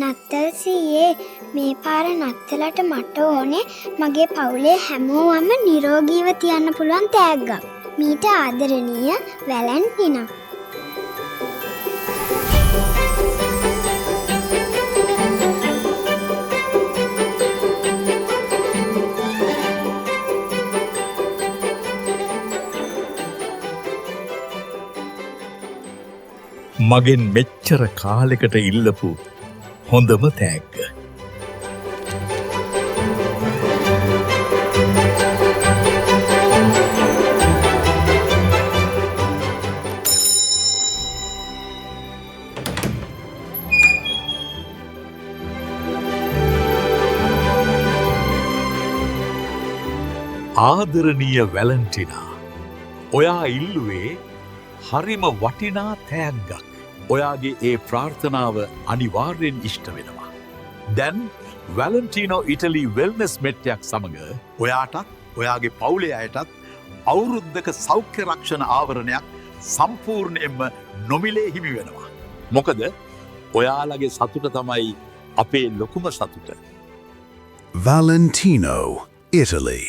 නත්තල් සීයේ මේ පාර නත්තලට මට ඕනේ මගේ පවුලේ හැමෝම නිරෝගීව තියන්න පුළුවන් තෑග්ගක්. මීට ආදරණීය වැලන්ටිනා. මගෙන් මෙච්චර කාලෙකට ඉල්ලපු හොඳම තෑග්ග. ආදරණීය වැලන්ටිනා, ඔයා ඉල්ලුවේ හරිම වටිනා තෑග්ගක්. ඔයාගේ ඒ ප්‍රාර්ථනාව අනිවාර්යෙන් ඉෂ්ට වෙනවා. දැන් වැලන්ටිනෝ ඉටලි වෙල්නස් මෙට්ටයක් සමඟ ඔයාටත් ඔයාගේ පවුලේ අයටත් අවුරුද්ධක සෞඛ්‍ය රක්ෂණ ආවරණයක් සම්පූර්ණයෙන්ම නොමිලේ හිමි වෙනවා. මොකද ඔයාලගේ සතුට තමයි අපේ ලොකුම සතුට. Valentino, Italy.